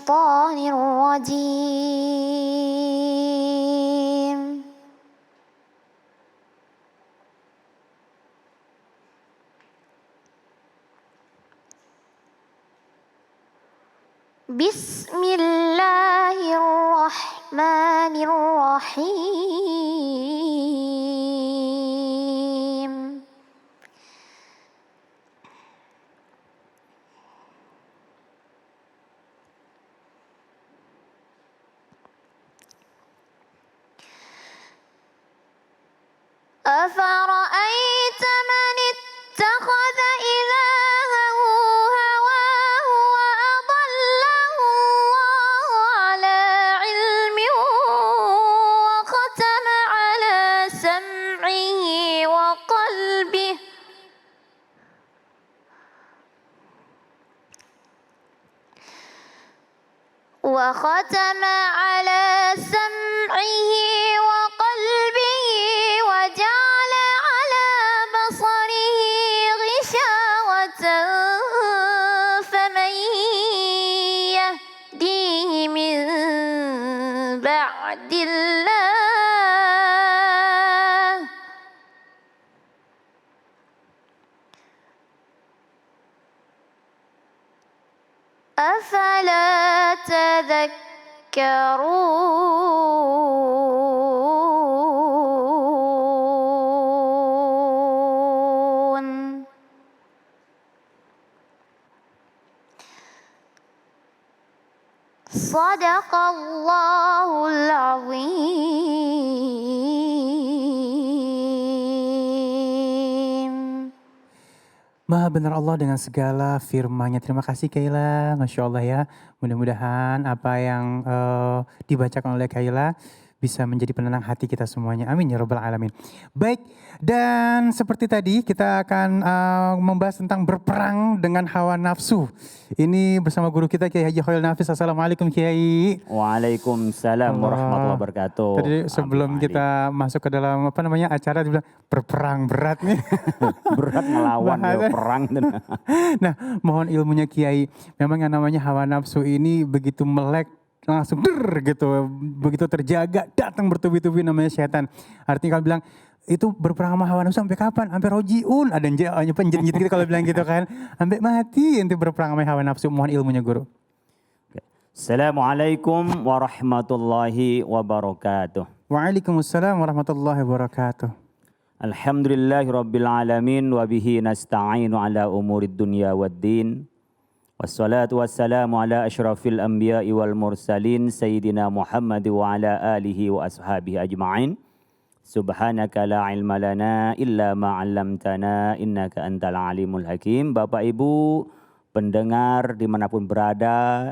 الشيطان الرجيم. بسم الله الرحمن الرحيم. أفرأيت من اتخذ إلهه هواه وأضله الله على علم وختم على سمعه وقلبه وجعل على بصره غشاوة فمن يهديه من بعد الله أفلا تذكرون. صدق الله العظيم. Maha benar Allah dengan segala firman-Nya. Terima kasih Kaila, Masya Allah ya. Mudah-mudahan apa yang dibacakan oleh Kaila bisa menjadi penenang hati kita semuanya. Amin ya Rabbal Alamin. Baik, dan seperti tadi kita akan membahas tentang berperang dengan hawa nafsu. Ini bersama guru kita Kiai Haji Khairul Nafis. Assalamualaikum Kiai. Waalaikumsalam warahmatullahi wabarakatuh. Tadi sebelum kita masuk ke dalam acara dibilang berperang berat nih. Berat melawan ya, perang. Nah, mohon ilmunya Kiai. Memang yang namanya hawa nafsu ini begitu melek langsung gitu, begitu terjaga datang bertubi-tubi namanya setan. Artinya kalau bilang itu berperang sama hawa nafsu sampai kapan? Sampai rojiun. Ada yang penjerit gitu kalau bilang gitu kan. Sampai mati ente berperang sama hawa nafsu. Mohon ilmunya guru. Assalamualaikum warahmatullahi wabarakatuh. Waalaikumsalam warahmatullahi wabarakatuh. Alhamdulillahi rabbil alamin wa bihi nasta'inu ala umurid dunya waddin. Wassalatu wassalamu ala asyrafil anbiya'i wal mursalin Sayyidina Muhammad wa ala alihi wa ashabihi ajma'in. Subhanaka la ilma lana illa ma'allamtana innaka antal alimul hakim. Bapak Ibu pendengar dimanapun berada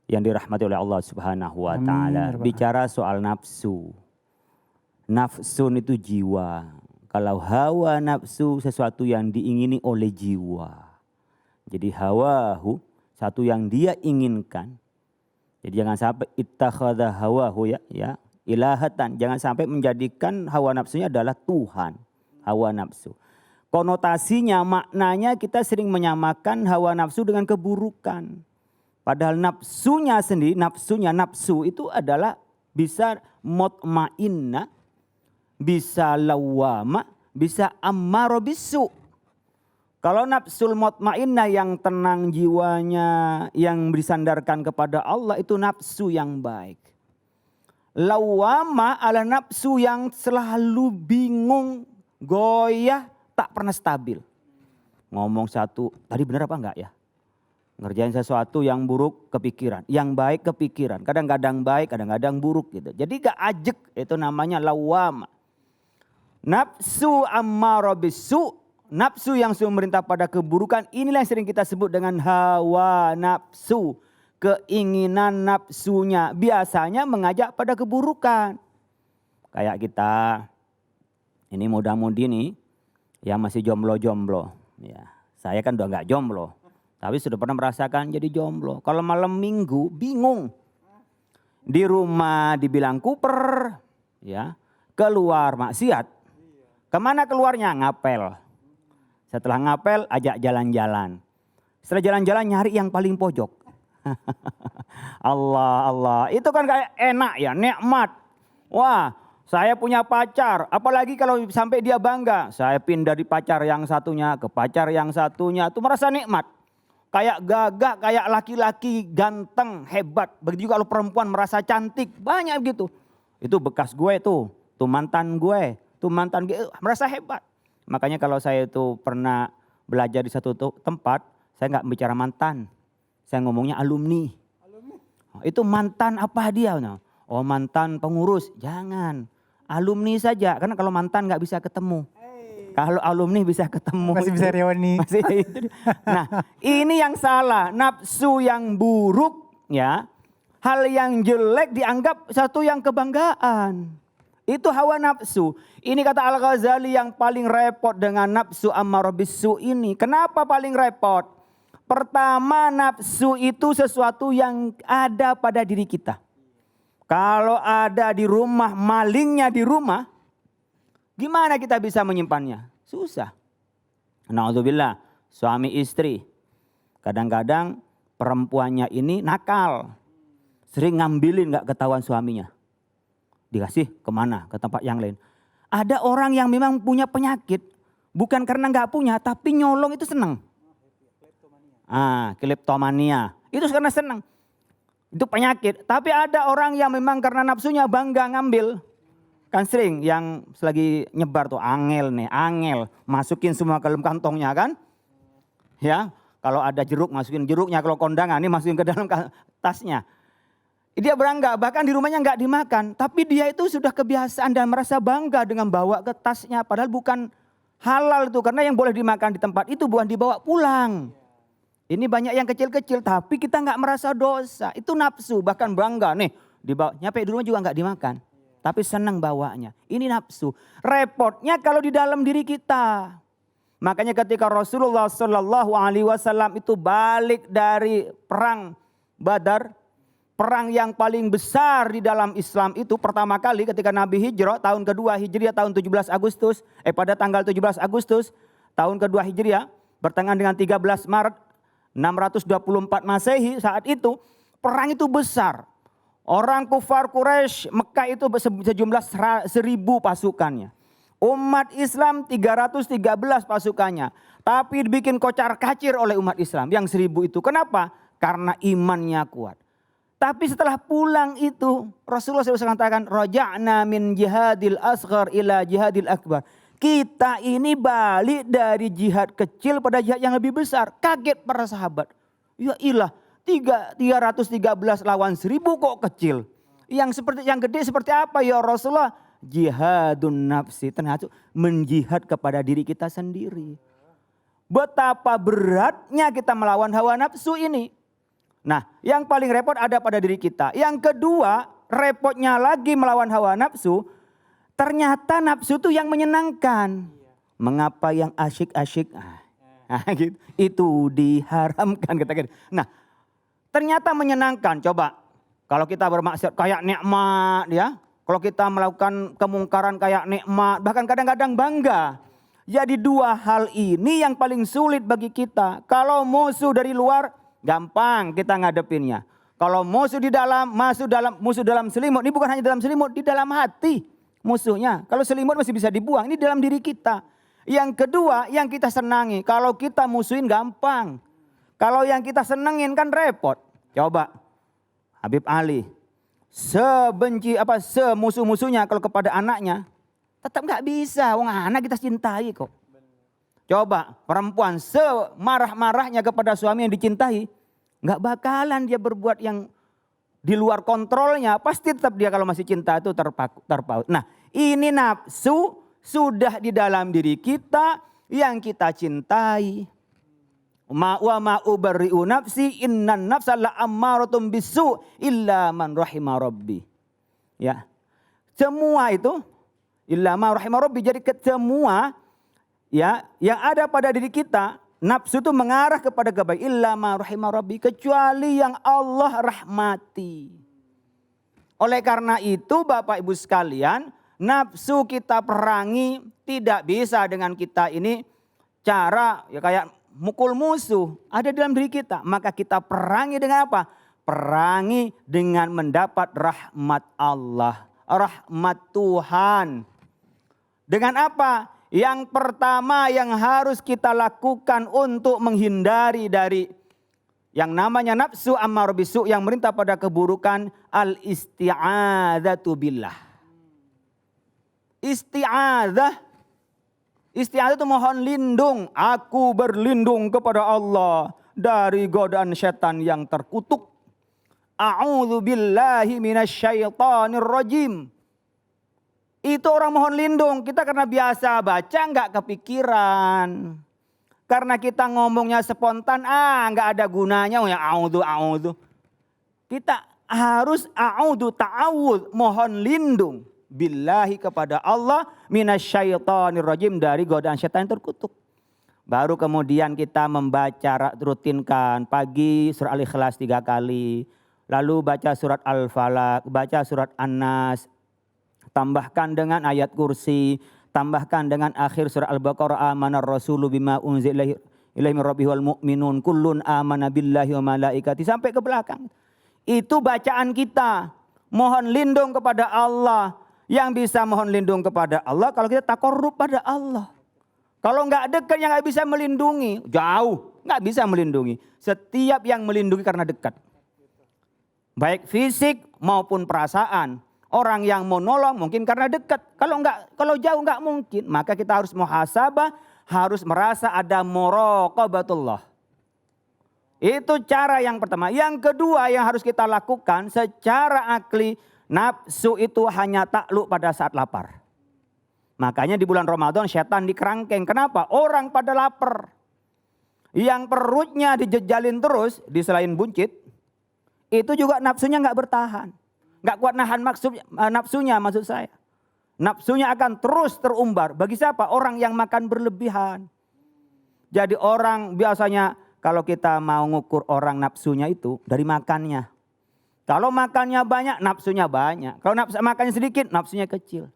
yang dirahmati oleh Allah Subhanahu wa ta'ala. Bicara soal nafsu. Nafsun itu jiwa. Kalau hawa nafsu sesuatu yang diingini oleh jiwa. Jadi hawahu satu yang dia inginkan. Jadi jangan sampai ittakhadha hawahu ya ilahatan. Jangan sampai menjadikan hawa nafsunya adalah Tuhan. Hawa nafsu. Konotasinya, maknanya kita sering menyamakan hawa nafsu dengan keburukan. Padahal nafsunya sendiri, nafsu itu adalah bisa mutmainnah, bisa lawwama, bisa ammaro bisu. Kalau nafsul mutmainnah yang tenang jiwanya, yang disandarkan kepada Allah itu nafsu yang baik. Lawwama ala nafsu yang selalu bingung, goyah, tak pernah stabil. Ngomong satu, tadi benar apa enggak ya? Ngerjain sesuatu yang buruk kepikiran, yang baik kepikiran. Kadang-kadang baik, kadang-kadang buruk gitu. Jadi gak ajek, itu namanya lawwama. Nafsu ammaro bisu. Nafsu yang sudah memerintah pada keburukan, inilah yang sering kita sebut dengan hawa nafsu. Keinginan nafsunya biasanya mengajak pada keburukan. Kayak kita, ini muda-mudi nih, yang masih jomblo-jomblo. Ya, saya kan udah gak jomblo, tapi sudah pernah merasakan jadi jomblo. Kalau malam minggu bingung. Di rumah dibilang kuper, ya, keluar maksiat. Kemana keluarnya? Ngapel. Setelah ngapel ajak jalan-jalan. Setelah jalan-jalan nyari yang paling pojok. Allah. Itu kan kayak enak ya, nikmat. Wah, saya punya pacar. Apalagi kalau sampai dia bangga. Saya pindah dari pacar yang satunya ke pacar yang satunya. Itu merasa nikmat. Kayak gagah, kayak laki-laki ganteng, hebat. Begitu juga kalau perempuan merasa cantik. Banyak begitu. Itu bekas gue tuh. Tuh mantan gue. Tuh mantan gue. Merasa hebat. Makanya kalau saya itu pernah belajar di satu tempat. Saya nggak bicara mantan. Saya ngomongnya alumni. Itu mantan apa dia? Oh mantan pengurus. Jangan. Alumni saja. Karena kalau mantan nggak bisa ketemu. Kalau alumni bisa ketemu. Masih bisa reuni. Masih itu. Nah ini yang salah. Nafsu yang buruk ya. Hal yang jelek dianggap satu yang kebanggaan. Itu hawa nafsu. Ini kata Al-Ghazali yang paling repot dengan nafsu ammarah bisu ini. Kenapa paling repot? Pertama, nafsu itu sesuatu yang ada pada diri kita. Kalau ada di rumah, malingnya di rumah, gimana kita bisa menyimpannya? Susah. Na'udzubillah, suami istri. Kadang-kadang perempuannya ini nakal. Sering ngambilin gak ketahuan suaminya. Dikasih kemana? Ke tempat yang lain. Ada orang yang memang punya penyakit. Bukan karena gak punya, tapi nyolong itu senang. Kleptomania. Itu karena senang. Itu penyakit. Tapi ada orang yang memang karena nafsunya bangga ngambil. Kan sering yang selagi nyebar tuh angel. Masukin semua ke dalam kantongnya kan. Ya, kalau ada jeruk masukin jeruknya. Kalau kondangan ini masukin ke dalam tasnya. Dia berangga, bahkan di rumahnya nggak dimakan. Tapi dia itu sudah kebiasaan dan merasa bangga dengan bawa ke tasnya. Padahal bukan halal itu. Karena yang boleh dimakan di tempat itu bukan dibawa pulang. Ini banyak yang kecil-kecil tapi kita nggak merasa dosa. Itu nafsu, bahkan bangga nih. Dibawa, nyampe di rumah juga nggak dimakan. Tapi senang bawanya. Ini nafsu. Repotnya kalau di dalam diri kita. Makanya ketika Rasulullah SAW itu balik dari perang Badar. Perang yang paling besar di dalam Islam itu pertama kali ketika Nabi hijrah. Tahun kedua Hijriah tahun 17 Agustus. Pada tanggal 17 Agustus tahun kedua Hijriah. Bertentangan dengan 13 Maret. 624 Masehi saat itu perang itu besar. Orang kufar Quraisy Mekah itu sejumlah 1000 pasukannya. Umat Islam 313 pasukannya. Tapi dibikin kocar kacir oleh umat Islam yang 1000 itu. Kenapa? Karena imannya kuat. Tapi setelah pulang itu Rasulullah SAW katakan raja'na min jihadil asghar ila jihadil akbar. Kita ini balik dari jihad kecil pada jihad yang lebih besar. Kaget para sahabat. Ya ilah, 313 lawan 1000 kok kecil. Yang gede seperti apa ya Rasulullah? Jihadun nafsi. Ternyata menjihad kepada diri kita sendiri. Betapa beratnya kita melawan hawa nafsu ini. Nah, yang paling repot ada pada diri kita. Yang kedua, repotnya lagi melawan hawa nafsu. Ternyata nafsu itu yang menyenangkan. Mengapa yang asyik-asyik? Gitu. Itu diharamkan. Nah ternyata menyenangkan. Coba kalau kita bermaksiat kayak nikmat ya. Kalau kita melakukan kemungkaran kayak nikmat. Bahkan kadang-kadang bangga. Jadi dua hal ini yang paling sulit bagi kita. Kalau musuh dari luar gampang kita ngadepinnya. Kalau musuh di dalam, musuh dalam selimut. Ini bukan hanya dalam selimut, di dalam hati. Musuhnya. Kalau selimut masih bisa dibuang. Ini dalam diri kita. Yang kedua yang kita senangi. Kalau kita musuhin gampang. Kalau yang kita senengin kan repot. Coba Habib Ali. Semusuh-musuhnya kalau kepada anaknya. Tetap gak bisa. Wong anak kita cintai kok. Coba perempuan semarah-marahnya kepada suami yang dicintai. Gak bakalan dia berbuat yang di luar kontrolnya. Pasti tetap dia kalau masih cinta itu terpaut. Nah ini nafsu sudah di dalam diri kita yang kita cintai. Wa ma ubarri'u nafsi innan nafsa la'ammaratun bisu illa man rahima rabbi. Ya. Semua itu illa man rahima rabbi. Jadi semua ya yang ada pada diri kita nafsu itu mengarah kepada kebaikan illa man rahima rabbi kecuali yang Allah rahmati. Oleh karena itu Bapak Ibu sekalian, nafsu kita perangi tidak bisa dengan kita ini cara ya kayak mukul musuh ada dalam diri kita. Maka kita perangi dengan apa? perangi dengan mendapat rahmat Allah, rahmat Tuhan. Dengan apa? Yang pertama yang harus kita lakukan untuk menghindari dari yang namanya nafsu ammar bisu yang merintah pada keburukan, al-isti'adzatu billah. Isti'adzah itu mohon lindung. Aku berlindung kepada Allah dari godaan setan yang terkutuk. A'udzu billahi minasyaitonir rajim. Itu orang mohon lindung. Kita karena biasa baca nggak kepikiran. Karena kita ngomongnya spontan, nggak ada gunanya. Ya a'udzu. Kita harus ta'awudz, mohon lindung. Billahi kepada Allah minasyaitonir rajim, dari godaan setan yang terkutuk. Baru kemudian kita membaca, rutinkan pagi surah Al-Ikhlas 3 kali. Lalu baca surat Al-Falaq, baca surat An-Nas. Tambahkan dengan ayat kursi, tambahkan dengan akhir surah Al-Baqarah, amanar rasulu bima unzila ilaihi min rabbih wal mu'minun kullun amana billahi wa malaikati, sampai ke belakang. Itu bacaan kita. Mohon lindung kepada Allah. Yang bisa mohon lindung kepada Allah kalau kita takarrub pada Allah. Kalau nggak dekat yang nggak bisa melindungi, jauh nggak bisa melindungi. Setiap yang melindungi karena dekat, baik fisik maupun perasaan. Orang yang mau nolong mungkin karena dekat. Kalau jauh nggak mungkin. Maka kita harus muhasabah, harus merasa ada muraqabatullah. Itu cara yang pertama. Yang kedua yang harus kita lakukan secara akli, nafsu itu hanya takluk pada saat lapar. Makanya di bulan Ramadan setan dikerangkeng. Kenapa? Orang pada lapar. Yang perutnya dijejalin terus, diselain buncit, itu juga nafsunya nggak bertahan. Nggak kuat nahan nafsunya maksud saya. Nafsunya akan terus terumbar. Bagi siapa? Orang yang makan berlebihan. Jadi orang biasanya kalau kita mau ngukur orang nafsunya itu dari makannya. Kalau makannya banyak, nafsunya banyak. Kalau makannya sedikit, nafsunya kecil.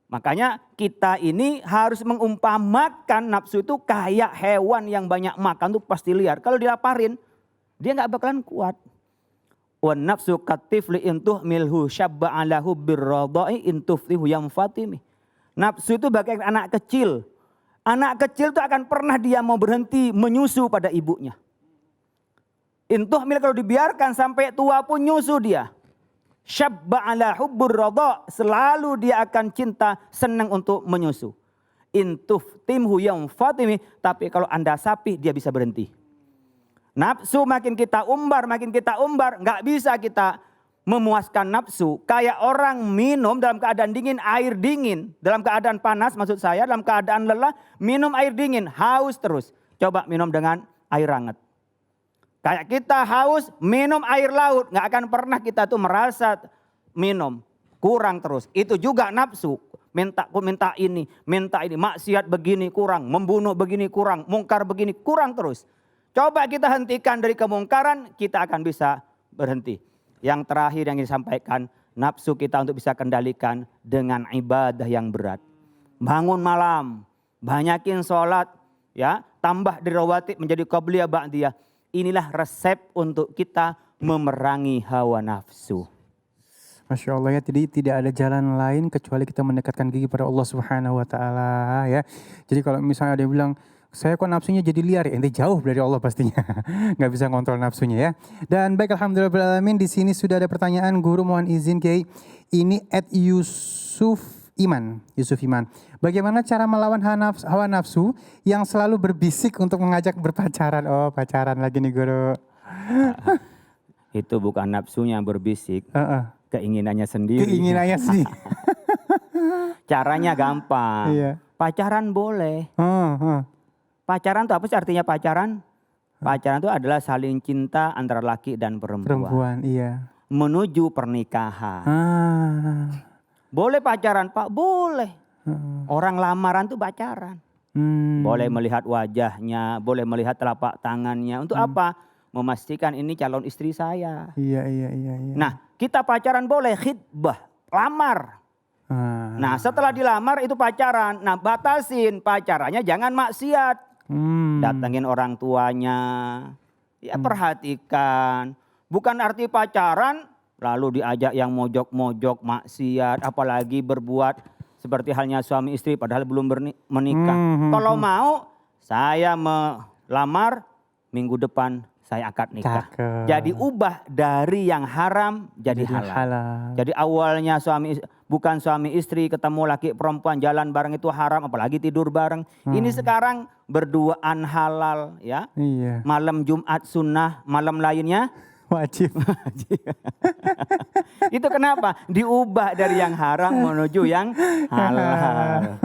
Makanya kita ini harus mengumpamakan nafsu itu kayak hewan yang banyak makan tuh pasti liar. Kalau dilaparin, dia nggak bakalan kuat. Wan nafsu katifli intuh milhu syabba alahu birradai intuftihu yang fatimi. Nafsu itu bagai anak kecil. Anak kecil itu akan pernah dia mau berhenti menyusu pada ibunya. Intuh mil kalau dibiarkan sampai tua pun nyusu dia. Syabba ala hubbur radha, selalu dia akan cinta, senang untuk menyusu. Intuf timhu yang fatimi, tapi kalau Anda sapi dia bisa berhenti. Nafsu makin kita umbar, nggak bisa kita memuaskan nafsu. Kayak orang minum dalam keadaan dingin, air dingin. Dalam keadaan panas maksud saya, dalam keadaan lelah, minum air dingin, haus terus. Coba minum dengan air hangat. Kayak kita haus, minum air laut. Nggak akan pernah kita tuh merasa minum. Kurang terus. Itu juga nafsu. Minta ini. Maksiat begini kurang. Membunuh begini kurang. Mungkar begini kurang terus. Coba kita hentikan dari kemungkaran. Kita akan bisa berhenti. Yang terakhir yang disampaikan. Nafsu kita untuk bisa kendalikan dengan ibadah yang berat. Bangun malam. Banyakin sholat. Ya, tambah dari rawatib menjadi qabliyah ba'diyah. Inilah resep untuk kita memerangi hawa nafsu. Masya Allah ya, jadi tidak ada jalan lain kecuali kita mendekatkan diri pada Allah Subhanahu Wa Taala ya. Jadi kalau misalnya ada yang bilang, saya kok nafsunya jadi liar, ente jauh dari Allah pastinya. Nggak bisa ngontrol nafsunya ya. Dan baik, alhamdulillah di sini sudah ada pertanyaan, guru mohon izin Kiai. Ini Yusuf Iman. Bagaimana cara melawan hawa nafsu yang selalu berbisik untuk mengajak berpacaran? Oh, pacaran lagi nih guru. Itu bukan nafsunya yang berbisik, keinginannya sendiri. Caranya gampang. Iya. Pacaran boleh. Pacaran itu apa sih artinya pacaran? Pacaran itu adalah saling cinta antara laki dan perempuan. Iya. Menuju pernikahan. Boleh pacaran Pak? Boleh. Orang lamaran tuh pacaran. Boleh melihat wajahnya, boleh melihat telapak tangannya. Untuk apa? Memastikan ini calon istri saya. Iya. Nah, kita pacaran boleh, khitbah, lamar. Nah, setelah dilamar itu pacaran. Nah, batasin pacarannya jangan maksiat. Datengin orang tuanya. Ya, perhatikan. Bukan arti pacaran lalu diajak yang mojok-mojok, maksiat, apalagi berbuat seperti halnya suami istri padahal belum menikah. Kalau mau saya melamar, minggu depan saya akad nikah. Cakep. Jadi ubah dari yang haram jadi halal. Jadi awalnya bukan suami istri ketemu laki perempuan jalan bareng itu haram, apalagi tidur bareng. Ini sekarang berduaan halal ya. Iya. Malam Jumat sunnah, malam lainnya Wajib. itu kenapa? Diubah dari yang haram menuju yang halal.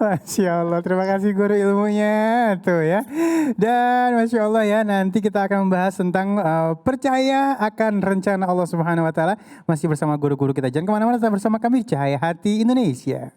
Masya Allah, terima kasih guru ilmunya tuh ya. Dan Masya Allah ya, nanti kita akan membahas tentang percaya akan rencana Allah Subhanahu Wa Taala. Masih bersama guru-guru kita. Jangan kemana-mana, tetap bersama kami di Cahaya Hati Indonesia.